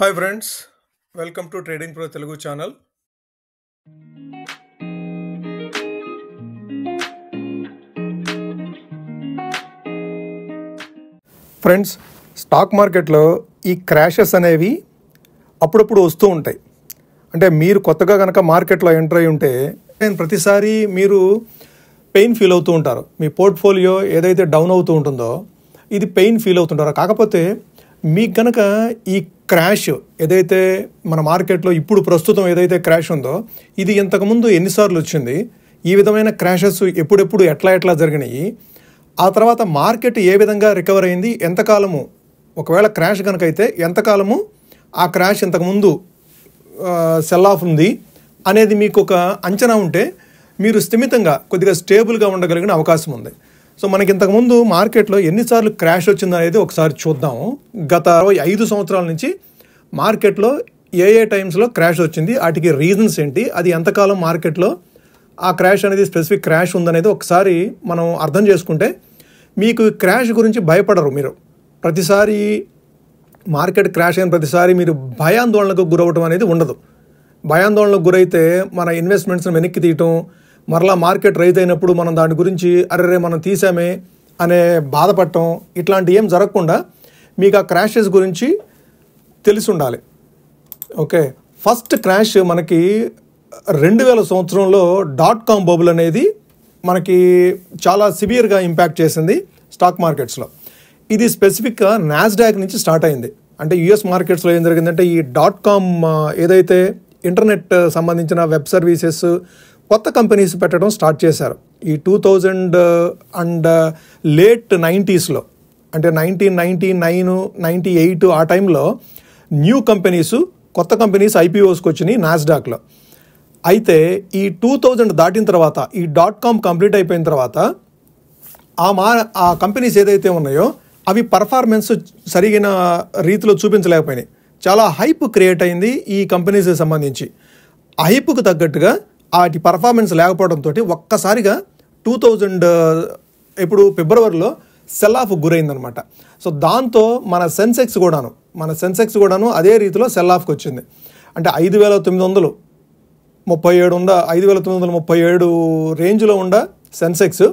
Hi friends, welcome to trading pro Telugu channel. Friends, stock మార్కెట్లో ఈ crashes అనేవి అప్పుడప్పుడు వస్తూ ఉంటాయి. అంటే మీరు కొత్తగా కనుక మార్కెట్లో ఎంటర్ అయి ఉంటే ప్రతిసారి మీరు పెయిన్ ఫీల్ అవుతూ ఉంటారు. మీ పోర్ట్ఫోలియో ఏదైతే డౌన్ అవుతూ ఉంటుందో ఇది పెయిన్ ఫీల్ అవుతుంటారో. కాకపోతే మీకు కనుక ఈ క్రాష్ ఏదైతే మన మార్కెట్లో ఇప్పుడు ప్రస్తుతం ఏదైతే క్రాష్ ఉందో ఇది ఇంతకుముందు ఎన్నిసార్లు వచ్చింది, ఈ విధమైన క్రాషెస్ ఎప్పుడెప్పుడు ఎట్లా జరిగినాయి, ఆ తర్వాత మార్కెట్ ఏ విధంగా రికవర్ అయింది, ఎంతకాలము ఒకవేళ క్రాష్ కనుక అయితే ఎంతకాలము ఆ క్రాష్ ఇంతకుముందు సెల్ ఆఫ్ ఉంది అనేది మీకు ఒక అంచనా ఉంటే మీరు స్థిమితంగా కొద్దిగా స్టేబుల్గా ఉండగలిగిన అవకాశం ఉంది. సో మనకి ఇంతకుముందు మార్కెట్లో ఎన్నిసార్లు క్రాష్ వచ్చిందనేది ఒకసారి చూద్దాము. గత 5 సంవత్సరాల నుంచి మార్కెట్లో ఏ టైమ్స్లో క్రాష్ వచ్చింది, వాటికి రీజన్స్ ఏంటి, అది ఎంతకాలం మార్కెట్లో ఆ క్రాష్ అనేది స్పెసిఫిక్ క్రాష్ ఉందనేది ఒకసారి మనం అర్థం చేసుకుంటే మీకు క్రాష్ గురించి భయపడరు. మీరు ప్రతిసారి మార్కెట్ క్రాష్ అయిన ప్రతిసారి మీరు భయాందోళనకు గురవటం అనేది ఉండదు. భయాందోళనకు గురైతే మన ఇన్వెస్ట్మెంట్స్ని వెనక్కి తీయటం, మరలా మార్కెట్ రైజ్ అయినప్పుడు మనం దాని గురించి అరే మనం తీసామే అనే బాధపడటం, ఇట్లాంటి ఏం జరగకుండా మీకు ఆ క్రాషెస్ గురించి తెలిసి ఉండాలి. ఓకే, ఫస్ట్ క్రాష్ మనకి 2000 సంవత్సరంలో .com బబుల్ అనేది మనకి చాలా సివియర్గా ఇంపాక్ట్ చేసింది స్టాక్ మార్కెట్స్లో. ఇది స్పెసిఫిక్గా నాస్డాక్ నుంచి స్టార్ట్ అయింది. అంటే యుఎస్ మార్కెట్స్లో ఏం జరిగిందంటే ఈ .com ఏదైతే ఇంటర్నెట్ సంబంధించిన వెబ్ సర్వీసెస్ కొత్త కంపెనీస్ పెట్టడం స్టార్ట్ చేశారు. ఈ 2000 అండ్ లేట్ 90స్లో, అంటే 1999, 98 ఆ టైంలో న్యూ కంపెనీస్, కొత్త కంపెనీస్ ఐపీఓస్కి వచ్చినాయి నాస్డాక్లో. అయితే ఈ 2000 దాటిన తర్వాత ఈ .com కంప్లీట్ అయిపోయిన తర్వాత ఆ కంపెనీస్ ఏదైతే ఉన్నాయో అవి పర్ఫార్మెన్స్ సరిగిన రీతిలో చూపించలేకపోయినాయి. చాలా హైప్ క్రియేట్ అయింది ఈ కంపెనీస్కి సంబంధించి. ఆ హైప్కు తగ్గట్టుగా వాటి పర్ఫార్మెన్స్ లేకపోవడంతో ఒక్కసారిగా 2000 ఇప్పుడు ఫిబ్రవరిలో సెల్ ఆఫ్ గురైందనమాట. సో దాంతో మన సెన్సెక్స్ కూడాను అదే రీతిలో సెల్ ఆఫ్కి వచ్చింది. అంటే 5937 5937 రేంజ్లో ఉన్న సెన్సెక్స్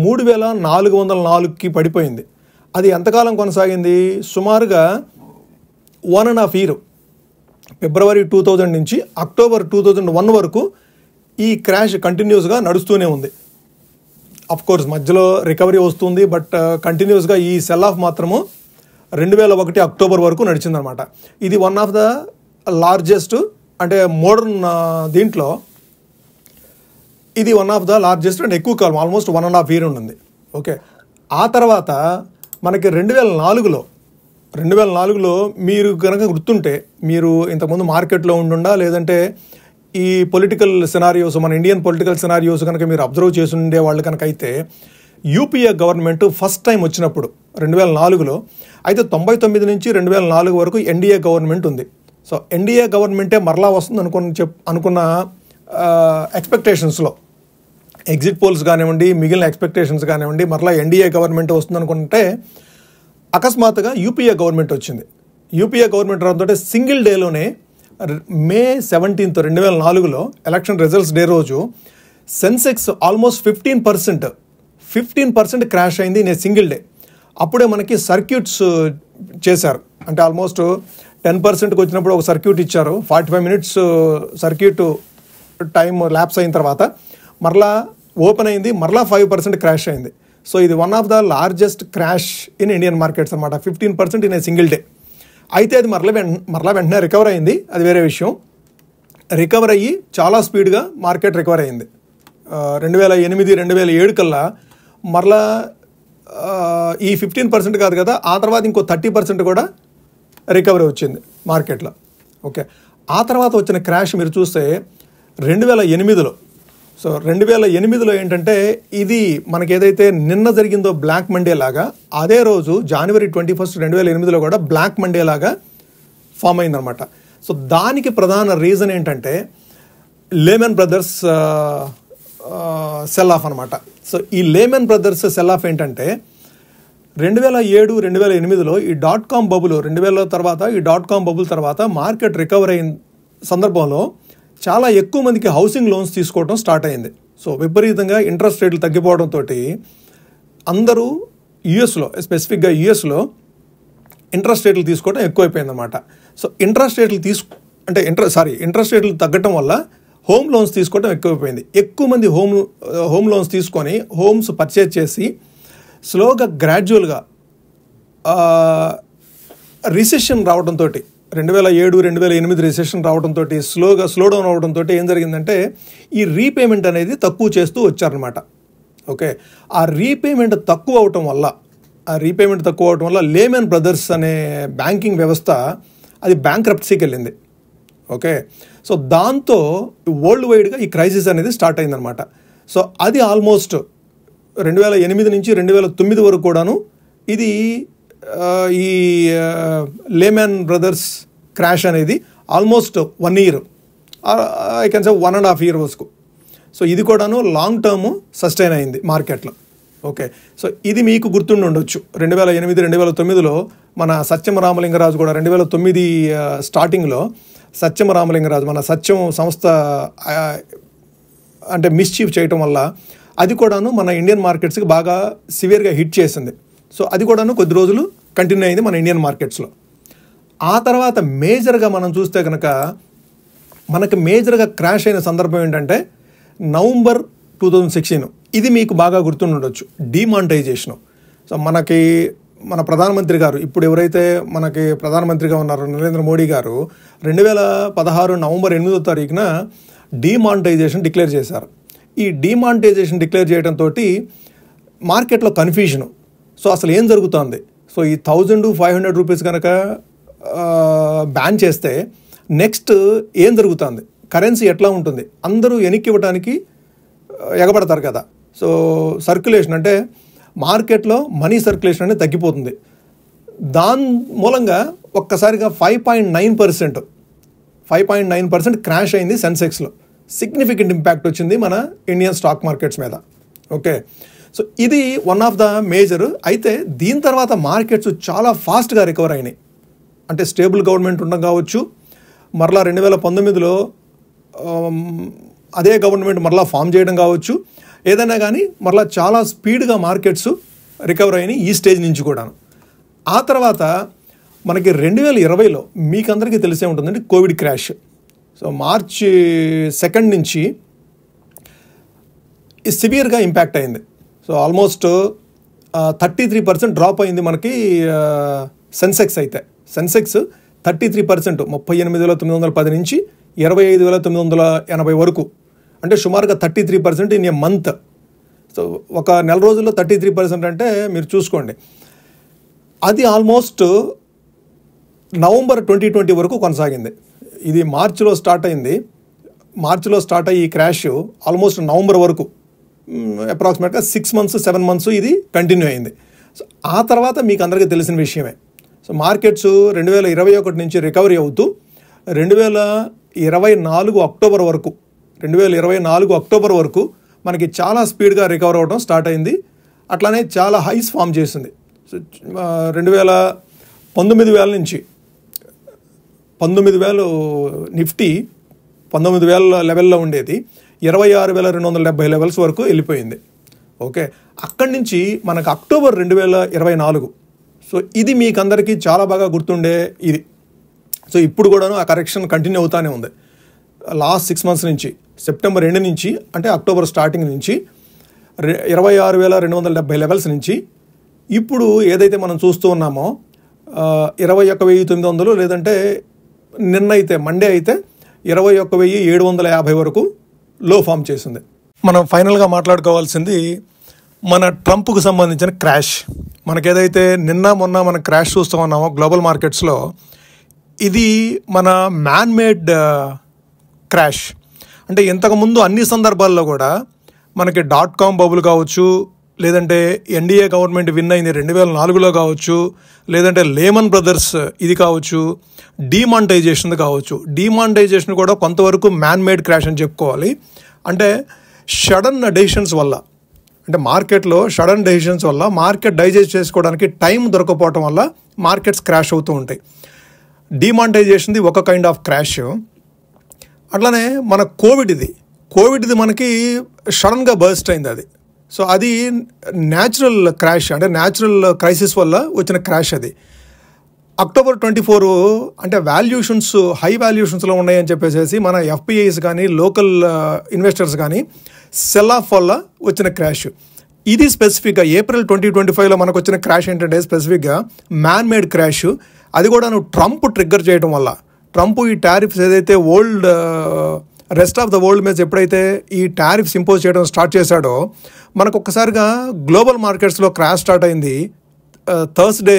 3404కి పడిపోయింది. అది ఎంతకాలం కొనసాగింది? సుమారుగా 1.5 year, ఫిబ్రవరి 2000 నుంచి అక్టోబర్ 2001 వరకు ఈ క్రాష్ కంటిన్యూస్గా నడుస్తూనే ఉంది. కోర్స్ మధ్యలో రికవరీ వస్తుంది, బట్ కంటిన్యూస్గా ఈ సెల్ ఆఫ్ మాత్రము 2001 అక్టోబర్ వరకు నడిచిందనమాట. ఇది వన్ ఆఫ్ ద లార్జెస్ట్, అంటే మోడర్న్ దీంట్లో ఇది one of the largest and ఎక్కువ కాలం, ఆల్మోస్ట్ 1.5 year ఉంటుంది. ఓకే, ఆ తర్వాత మనకి 2004లో మీరు కనుక గుర్తుంటే, మీరు ఇంతకుముందు మార్కెట్లో ఉండుండా, లేదంటే ఈ పొలిటికల్ సినారియోస్, మన ఇండియన్ పొలిటికల్ సినారియోస్ కనుక మీరు అబ్జర్వ్ చేసి ఉండే వాళ్ళు కనుక అయితే, యూపీఏ గవర్నమెంట్ ఫస్ట్ టైం వచ్చినప్పుడు 2004లో, అయితే 99 నుంచి 2004 వరకు ఎన్డీఏ గవర్నమెంట్ ఉంది. సో ఎన్డీఏ గవర్నమెంటే మరలా వస్తుంది అనుకున్న ఎక్స్పెక్టేషన్స్లో, ఎగ్జిట్ పోల్స్ కానివ్వండి, మిగిలిన ఎక్స్పెక్టేషన్స్ కానివ్వండి, మరలా ఎన్డీఏ గవర్నమెంట్ వస్తుంది అనుకుంటే అకస్మాత్తుగా యూపీఏ గవర్నమెంట్ వచ్చింది. యూపీఏ గవర్నమెంట్ రావడంతో సింగిల్ డేలోనే May 17, 2004లో ఎలక్షన్ రిజల్ట్స్ డే రోజు సెన్సెక్స్ ఆల్మోస్ట్ 15% క్రాష్ అయింది ఇన్ ఏ సింగిల్ డే. అప్పుడే మనకి సర్క్యూట్స్ చేశారు. అంటే ఆల్మోస్ట్ 10%కి వచ్చినప్పుడు ఒక సర్క్యూట్ ఇచ్చారు. 45 minutes సర్క్యూట్ టైం ల్యాప్స్ అయిన తర్వాత మరలా ఓపెన్ అయింది, మరలా 5% క్రాష్ అయింది. సో ఇది one of the largest crash in Indian markets అనమాట, 15% ఇన్ ఏ సింగిల్ డే. అయితే అది మరలా వెంటనే రికవర్ అయింది, అది వేరే విషయం. రికవర్ అయ్యి చాలా స్పీడ్గా మార్కెట్ రికవర్ అయింది. 2008, 2007 కల్లా మరలా ఈ 15% కాదు కదా, ఆ తర్వాత ఇంకో 30% కూడా రికవరీ వచ్చింది మార్కెట్లో. ఓకే, ఆ తర్వాత వచ్చిన క్రాష్ మీరు చూస్తే 2008లో. సో 2008లో ఏంటంటే ఇది మనకి ఏదైతే నిన్న జరిగిందో బ్లాక్ మండే లాగా, అదే రోజు January 21, 2008లో కూడా బ్లాక్ మండే లాగా ఫామ్ అయిందనమాట. సో దానికి ప్రధాన రీజన్ ఏంటంటే లేమన్ బ్రదర్స్ సెల్ ఆఫ్ అనమాట. సో ఈ లేమన్ బ్రదర్స్ సెల్ ఆఫ్ ఏంటంటే 2007, 2008లో ఈ .com బబుల్ 2000 తర్వాత ఈ .com బబుల్ తర్వాత మార్కెట్ రికవర్ అయిన సందర్భంలో చాలా ఎక్కువ మందికి హౌసింగ్ లోన్స్ తీసుకోవడం స్టార్ట్ అయింది. సో విపరీతంగా ఇంట్రెస్ట్ రేట్లు తగ్గిపోవడంతో అందరూ యుఎస్లో, స్పెసిఫిక్గా యుఎస్లో ఇంట్రెస్ట్ రేట్లు తీసుకోవడం ఎక్కువైపోయిందన్నమాట. సో ఇంట్రెస్ట్ రేట్లు తగ్గటం వల్ల హోమ్ లోన్స్ తీసుకోవడం ఎక్కువైపోయింది. ఎక్కువ మంది హోమ్ లోన్స్ తీసుకొని హోమ్స్ పర్చేజ్ చేసి స్లోగా గ్రాడ్యువల్గా రిసెషన్ రావడంతో 2007, 2008 రిసెషన్ రావడంతో స్లో డౌన్ అవడంతో ఏం జరిగిందంటే ఈ రీపేమెంట్ అనేది తక్కువ చేస్తూ వచ్చారనమాట. ఓకే, ఆ రీపేమెంట్ తక్కువ అవటం వల్ల లేమన్ బ్రదర్స్ అనే బ్యాంకింగ్ వ్యవస్థ అది బ్యాంక్రప్సీకి వెళ్ళింది. ఓకే, సో దాంతో వరల్డ్ వైడ్గా ఈ క్రైసిస్ అనేది స్టార్ట్ అయిందనమాట. సో అది ఆల్మోస్ట్ 2008 నుంచి 2009 వరకు కూడాను ఇది ఈ లేమన్ బ్రదర్స్ క్రాష్ అనేది almost 1 year, I can say 1.5 year వరకు. సో ఇది కూడాను లాంగ్ టర్మ్ సస్టైన్ అయింది మార్కెట్లో. ఓకే, సో ఇది మీకు గుర్తుండి ఉండొచ్చు. 2008, 2009లో మన సత్యం రామలింగరాజు కూడా 2009 స్టార్టింగ్లో సత్యం రామలింగరాజు మన సత్యం సంస్థ అంటే మిస్చీఫ్ చేయటం వల్ల అది కూడాను మన ఇండియన్ మార్కెట్స్కి బాగా సివియర్గా హిట్ చేసింది. సో అది కూడాను కొద్ది రోజులు కంటిన్యూ అయింది మన ఇండియన్ మార్కెట్స్లో. ఆ తర్వాత మేజర్గా మనం చూస్తే కనుక మనకి మేజర్గా క్రాష్ అయిన సందర్భం ఏంటంటే నవంబర్ 2016. ఇది మీకు బాగా గుర్తుండొచ్చు, డిమానిటైజేషను. సో మన ప్రధానమంత్రి గారు, ఇప్పుడు ఎవరైతే మనకి ప్రధానమంత్రిగా ఉన్నారో నరేంద్ర మోడీ గారు 2016 నవంబర్ 8వ తారీఖున డిమానిటైజేషన్ డిక్లేర్ చేశారు. ఈ డిమానిటైజేషన్ డిక్లేర్ చేయడంతో మార్కెట్లో కన్ఫ్యూజను. సో అసలు ఏం జరుగుతుంది? సో ఈ 1500 రూపీస్ కనుక బ్యాన్ చేస్తే నెక్స్ట్ ఏం జరుగుతుంది, కరెన్సీ ఎట్లా ఉంటుంది, అందరూ వెనక్కి ఇవ్వడానికి ఎగబడతారు కదా. సో సర్క్యులేషన్ అంటే మార్కెట్లో మనీ సర్క్యులేషన్ అనేది తగ్గిపోతుంది. దాని మూలంగా ఒక్కసారిగా 5.9% క్రాష్ అయింది సెన్సెక్స్లో. సిగ్నిఫికెంట్ ఇంపాక్ట్ వచ్చింది మన ఇండియన్ స్టాక్ మార్కెట్స్ మీద. ఓకే, సో ఇది వన్ ఆఫ్ ద మేజర్. అయితే దీని తర్వాత మార్కెట్స్ చాలా ఫాస్ట్గా రికవర్ అయినాయి. అంటే స్టేబుల్ గవర్నమెంట్ ఉండడం కావచ్చు, మరలా 2019లో అదే గవర్నమెంట్ మరలా ఫామ్ చేయడం కావచ్చు, ఏదైనా కానీ మరలా చాలా స్పీడ్గా మార్కెట్స్ రికవర్ అయినాయి ఈ స్టేజ్ నుంచి కూడాను. ఆ తర్వాత మనకి 2020లో మీకు అందరికీ తెలిసే ఉంటుందండి కోవిడ్ క్రాష్. సో March 2 నుంచి సివియర్గా ఇంపాక్ట్ అయింది. సో ఆల్మోస్ట్ 33% డ్రాప్ అయింది మనకి సెన్సెక్స్. అయితే సెన్సెక్స్ 33%, 38,910 నుంచి 25,980 వరకు, అంటే సుమారుగా 33% ఇన్ ఏ మంత్. సో ఒక నెల రోజుల్లో 33% అంటే మీరు చూసుకోండి. అది ఆల్మోస్ట్ నవంబర్ 2020 వరకు కొనసాగింది. ఇది మార్చిలో స్టార్ట్ అయింది. మార్చిలో స్టార్ట్ అయ్యి ఈ క్రాష్ ఆల్మోస్ట్ నవంబర్ వరకు అప్రాక్సిమేట్గా 6 months 7 months ఇది కంటిన్యూ అయింది. సో ఆ తర్వాత మీకు అందరికీ తెలిసిన విషయమే. సో మార్కెట్స్ 2021 నుంచి రికవరీ అవుతూ 2024 అక్టోబర్ వరకు మనకి చాలా స్పీడ్గా రికవర్ అవ్వడం స్టార్ట్ అయింది. అట్లానే చాలా హైస్ ఫామ్ చేసింది. సో 19,000 నుంచి 19,000 నిఫ్టీ 19,000 లెవెల్లో ఉండేది 26,270 లెవెల్స్ వరకు వెళ్ళిపోయింది. ఓకే, అక్కడి నుంచి మనకు అక్టోబర్ 2024. సో ఇది మీకు అందరికీ చాలా బాగా గుర్తుండే ఇది. సో ఇప్పుడు కూడాను ఆ కరెక్షన్ కంటిన్యూ అవుతానే ఉంది. లాస్ట్ 6 months నుంచి సెప్టెంబర్ ఎండ్ నుంచి అంటే అక్టోబర్ స్టార్టింగ్ నుంచి 26,270 లెవెల్స్ నుంచి ఇప్పుడు ఏదైతే మనం చూస్తూ ఉన్నామో 21,900, లేదంటే నిన్న అయితే మండే అయితే 21,750 వరకు లో ఫామ్ చేసింది. మనం ఫైనల్గా మాట్లాడుకోవాల్సింది మన ట్రంప్కు సంబంధించిన క్రాష్. మనకేదైతే నిన్న మొన్న మనం క్రాష్ చూస్తూ ఉన్నామో గ్లోబల్ మార్కెట్స్లో, ఇది మన మ్యాన్ మేడ్ క్రాష్. అంటే ఇంతకుముందు అన్ని సందర్భాల్లో కూడా మనకి .com బబుల్ కావచ్చు, లేదంటే ఎన్డీఏ గవర్నమెంట్ విన్ అయింది 2004లో కావచ్చు, లేదంటే లేమన్ బ్రదర్స్ ఇది కావచ్చు, డిమానిటైజేషన్ కావచ్చు. డిమానిటైజేషన్ కూడా కొంతవరకు మ్యాన్ మేడ్ క్రాష్ అని చెప్పుకోవాలి. అంటే సడన్ డెసిషన్స్ వల్ల, అంటే మార్కెట్లో సడన్ డెసిషన్స్ వల్ల మార్కెట్ డైజెస్ట్ చేసుకోవడానికి టైం దొరకపోవటం వల్ల మార్కెట్స్ క్రాష్ అవుతూ ఉంటాయి. డిమానిటైజేషన్ది ఒక కైండ్ ఆఫ్ క్రాష్. అట్లానే మన కోవిడ్ది మనకి సడన్గా బర్స్ట్ అయింది అది. సో అది న్యాచురల్ క్రాష్, అంటే న్యాచురల్ క్రైసిస్ వల్ల వచ్చిన క్రాష్ అది. October 24 అంటే వాల్యూషన్స్ హై వాల్యూషన్స్లో ఉన్నాయని చెప్పేసి మన ఎఫ్పిఐస్ కానీ లోకల్ ఇన్వెస్టర్స్ కానీ సెల్ ఆఫ్ వల్ల వచ్చిన క్రాష్. ఇది స్పెసిఫిక్గా April 2025లో మనకు వచ్చిన క్రాష్ ఏంటంటే స్పెసిఫిక్గా మ్యాన్ మేడ్ క్రాష్. అది కూడా ట్రంప్ ట్రిగ్గర్ చేయడం వల్ల, ట్రంప్ ఈ టారిఫ్స్ ఏదైతే రెస్ట్ ఆఫ్ ద వరల్డ్ మీద ఎప్పుడైతే ఈ టారిఫ్స్ ఇంపోజ్ చేయడం స్టార్ట్ చేశాడో మనకు ఒక్కసారిగా గ్లోబల్ మార్కెట్స్లో క్రాష్ స్టార్ట్ అయింది. థర్స్డే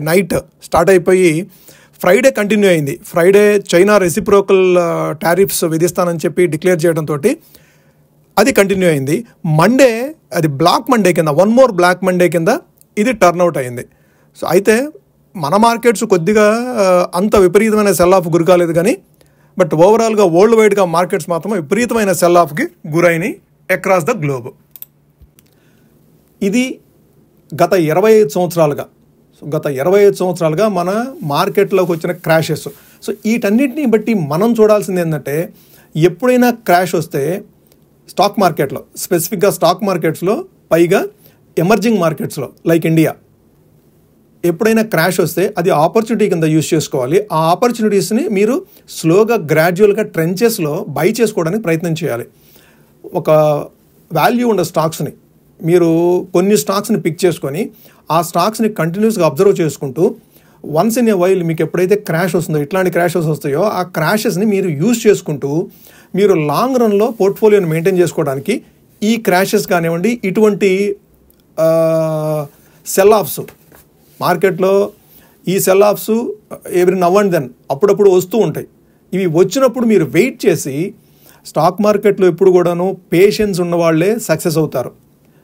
నైట్ స్టార్ట్ అయిపోయి ఫ్రైడే కంటిన్యూ అయింది. ఫ్రైడే చైనా రెసిప్రోకల్ టారిఫ్స్ విధిస్తానని చెప్పి డిక్లేర్ చేయడంతో అది కంటిన్యూ అయింది. మండే అది బ్లాక్ మండే కింద, వన్ మోర్ బ్లాక్ మండే కింద ఇది టర్న్అవుట్ అయింది. సో అయితే మన మార్కెట్స్ కొద్దిగా అంత విపరీతమైన సెల్ ఆఫ్ గురి కాలేదు కానీ, బట్ ఓవరాల్గా వరల్డ్ వైడ్గా మార్కెట్స్ మాత్రం విపరీతమైన సెల్ ఆఫ్కి గురైనాయి అక్రాస్ ద గ్లోబ్. ఇది గత 25 సంవత్సరాలుగా, గత 25 సంవత్సరాలుగా మన మార్కెట్లోకి వచ్చిన క్రాషెస్. సో వీటన్నిటిని బట్టి మనం చూడాల్సింది ఏంటంటే, ఎప్పుడైనా క్రాష్ వస్తే స్టాక్ మార్కెట్లో, స్పెసిఫిక్గా స్టాక్ మార్కెట్స్లో, పైగా ఎమర్జింగ్ మార్కెట్స్లో లైక్ ఇండియా, ఎప్పుడైనా క్రాష్ వస్తే అది ఆపర్చునిటీ కింద యూజ్ చేసుకోవాలి. ఆ ఆపర్చునిటీస్ని మీరు స్లోగా గ్రాడ్యువల్గా ట్రెంచెస్లో బై చేసుకోవడానికి ప్రయత్నం చేయాలి. ఒక వాల్యూ ఉన్న స్టాక్స్ని మీరు కొన్ని స్టాక్స్ని పిక్ చేసుకొని ఆ స్టాక్స్ని కంటిన్యూస్గా అబ్జర్వ్ చేసుకుంటూ వన్స్ ఇన్ ఏ వైల్ మీకు ఎప్పుడైతే క్రాష్ వస్తుందో, ఇట్లాంటి క్రాషెస్ వస్తాయో ఆ క్రాషెస్ని మీరు యూజ్ చేసుకుంటూ మీరు లాంగ్ రన్లో పోర్ట్ఫోలియోని మెయింటైన్ చేసుకోవడానికి ఈ క్రాషెస్ కానివ్వండి, ఇటువంటి సెల్ ఆఫ్స్ మార్కెట్లో, ఈ sell offs every now and then అప్పుడప్పుడు వస్తూ ఉంటాయి. ఇవి వచ్చినప్పుడు మీరు వెయిట్ చేసి, స్టాక్ మార్కెట్లో ఎప్పుడు కూడాను పేషెన్స్ ఉన్న వాళ్ళే సక్సెస్ అవుతారు.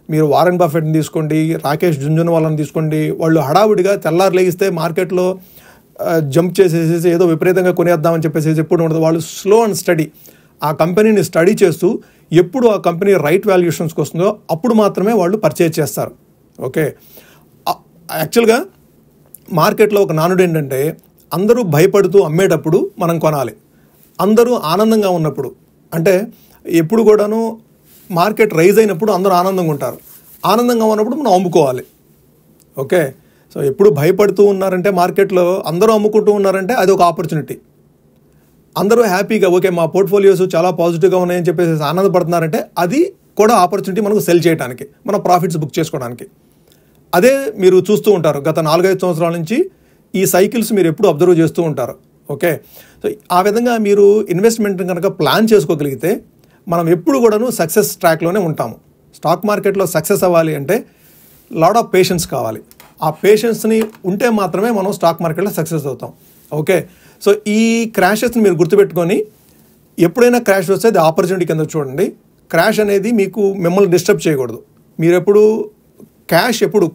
మీరు వారెన్ బఫెట్ని తీసుకోండి, రాకేష్ జుంజునవాలాని తీసుకోండి, వాళ్ళు హడావుడిగా తెల్లారు లేగిస్తే మార్కెట్లో జంప్ చేసేసి ఏదో విపరీతంగా కొనేద్దామని చెప్పేసి ఎప్పుడు ఉండదు. వాళ్ళు స్లో అండ్ స్టడీ ఆ కంపెనీని స్టడీ చేస్తూ ఎప్పుడు ఆ కంపెనీ రైట్ వాల్యుయేషన్స్కి వస్తుందో అప్పుడు మాత్రమే వాళ్ళు పర్చేజ్ చేస్తారు. ఓకే, యాక్చువల్గా మార్కెట్లో ఒక నానుడు ఏంటంటే, అందరూ భయపడుతూ అమ్మేటప్పుడు మనం కొనాలి, అందరూ ఆనందంగా ఉన్నప్పుడు, అంటే ఎప్పుడు కూడాను మార్కెట్ రైజ్ అయినప్పుడు అందరూ ఆనందంగా ఉంటారు, ఆనందంగా ఉన్నప్పుడు మనం అమ్ముకోవాలి. ఓకే, సో ఎప్పుడు భయపడుతూ ఉన్నారంటే, మార్కెట్లో అందరూ అమ్ముకుంటూ ఉన్నారంటే అది ఒక ఆపర్చునిటీ. అందరూ హ్యాపీగా ఓకే మా పోర్ట్ఫోలియోస్ చాలా పాజిటివ్గా ఉన్నాయని చెప్పేసి ఆనందపడుతున్నారంటే అది కూడా ఆపర్చునిటీ మనకు సెల్ చేయడానికి, మన ప్రాఫిట్స్ బుక్ చేసుకోవడానికి. అదే మీరు చూస్తూ ఉంటారు గత 4-5 సంవత్సరాల నుంచి ఈ సైకిల్స్ మీరు ఎప్పుడు అబ్జర్వ్ చేస్తూ ఉంటారు. ఓకే, సో ఆ విధంగా మీరు ఇన్వెస్ట్మెంట్ కనుక ప్లాన్ చేసుకోగలిగితే మనం ఎప్పుడు కూడాను సక్సెస్ ట్రాక్లోనే ఉంటాము. స్టాక్ మార్కెట్లో సక్సెస్ అవ్వాలి అంటే లాట్ ఆఫ్ పేషెన్స్ కావాలి. ఆ పేషెన్స్ని ఉంటే మాత్రమే మనం స్టాక్ మార్కెట్లో సక్సెస్ అవుతాం. ఓకే, సో ఈ క్రాషెస్ని మీరు గుర్తుపెట్టుకొని ఎప్పుడైనా క్రాష్ వస్తే అది ఆపర్చునిటీ కింద చూడండి. క్రాష్ అనేది మీకు మిమ్మల్ని డిస్టర్బ్ చేయకూడదు. మీరు ఎప్పుడు క్యాష్ ఎప్పుడు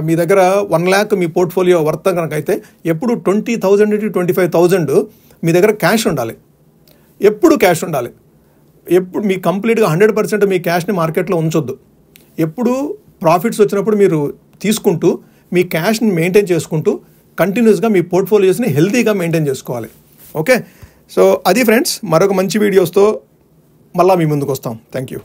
మీ దగ్గర 1 lakh మీ పోర్ట్ఫోలియో వర్త్ కనుక అయితే ఎప్పుడు 20,000 to 25,000 మీ దగ్గర క్యాష్ ఉండాలి. ఎప్పుడు క్యాష్ ఉండాలి. ఎప్పుడు మీ కంప్లీట్గా 100% మీ క్యాష్ని మార్కెట్లో ఉంచొద్దు. ఎప్పుడు ప్రాఫిట్స్ వచ్చినప్పుడు మీరు తీసుకుంటూ మీ క్యాష్ని మెయింటైన్ చేసుకుంటూ కంటిన్యూస్గా మీ పోర్ట్ఫోలియోస్ని హెల్తీగా మెయింటైన్ చేసుకోవాలి. ఓకే, సో అది ఫ్రెండ్స్, మరొక మంచి వీడియోస్తో మళ్ళీ మీ ముందుకు వస్తాం. Thank you.